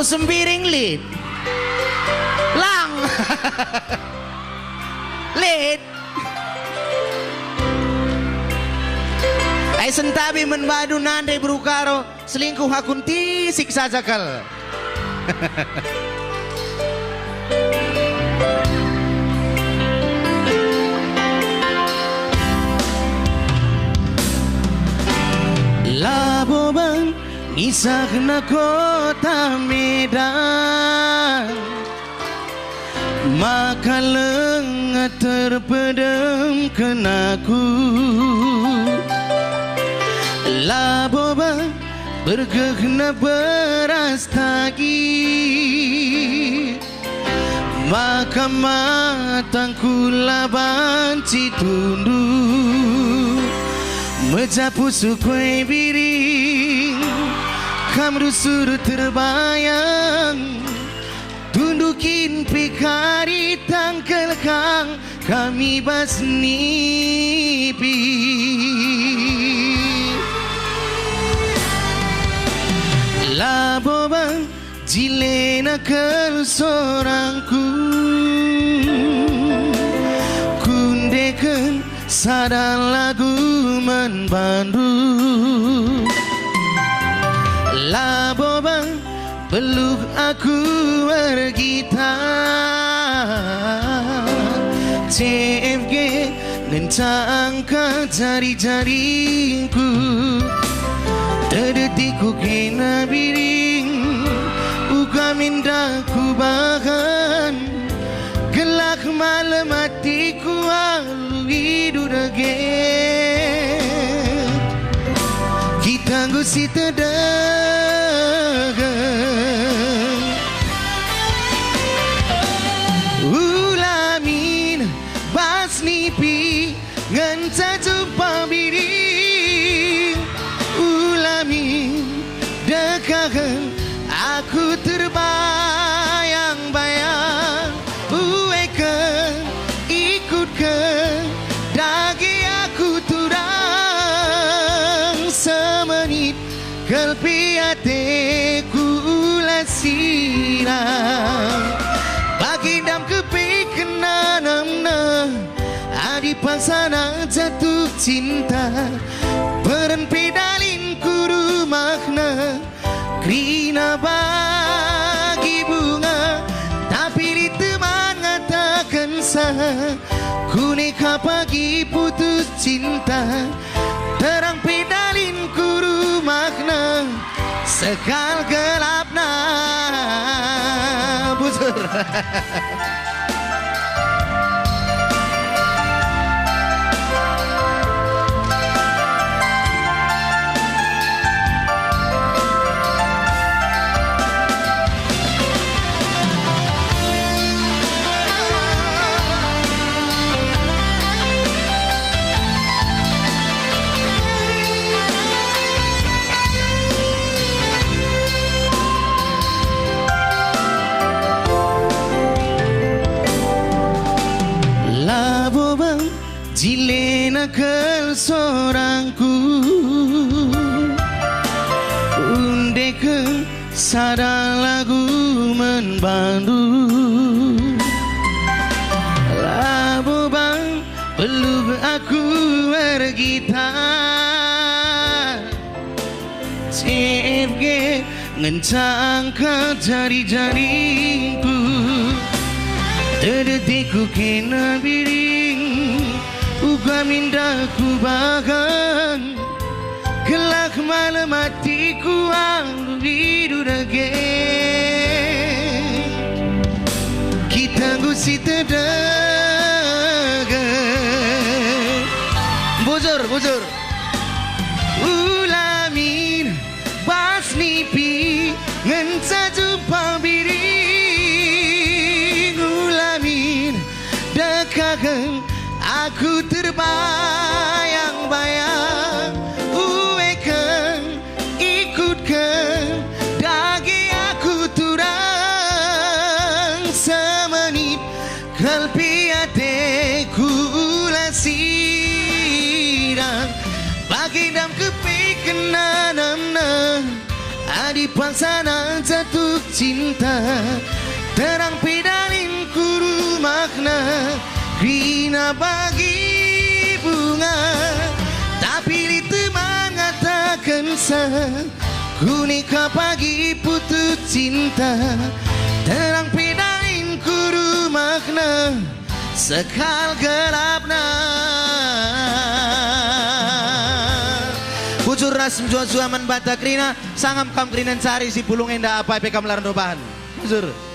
sembiring lid lang lid ay sentabi menbadu nandai berukaro selingkuh hakun tisik saja kal. Laboban isah na kota Medan, maka lengat terpedam kenaku. Laboban bergegna beras tagi, maka matangku laban citundu. Mejapu sukwe biring, kamru suruh terbayang, tundukin pikari tangkel kang kami basnipi. Labobang jilena kel sorangku, kundeken sadang lagu menbandu. Labobang peluk aku bergitar, CFG ngencangkan jari-jarinku, terdetikku kena biring, uga mindaku bahkan gelak malam hatiku alui durage. Kita gusi terdagang ulamin basnipi nganca jumpa biring, ulamin dekagan aku terbayang-bayang, uekan ikutkan dagi aku turang semenit kelpi hatiku ulah sirang bagindam kepikenanamna adi pangsana jatuh cinta beren pedalin kuru makna krina bagi bunga tapi diteman ngatakan sah kuneka pagi putus cinta terang pedalin kuru makna sekal gelapna buzur. Jilena kel sorangku, undeken sadang lagu menbandu. Labobang peluk aku bergitar, CFG ngencangkan jari-jariku, terdetikku kena biring, uga mindaku bahkan gelak malam hatiku alui durage. Kita gusi terdagang bujur ulamin basnipi ngenca jumpa biring, ulamin dekagan aku terbayang-bayang, uekan ikutkan dagi aku turang semenit kelpi hatiku ulah sirang bagindam kepikenanamna adi pangsana jatuh cinta terang pedalin kuru makna Rina bagi bunga tapi itu mengatakan kunika pagi putus cinta terang pedalin kuru makna sekal gelapna Pucur rasm jua-jua man batak rina sangam kam krinan cari si pulung enda apa pekam laran robahan Pucur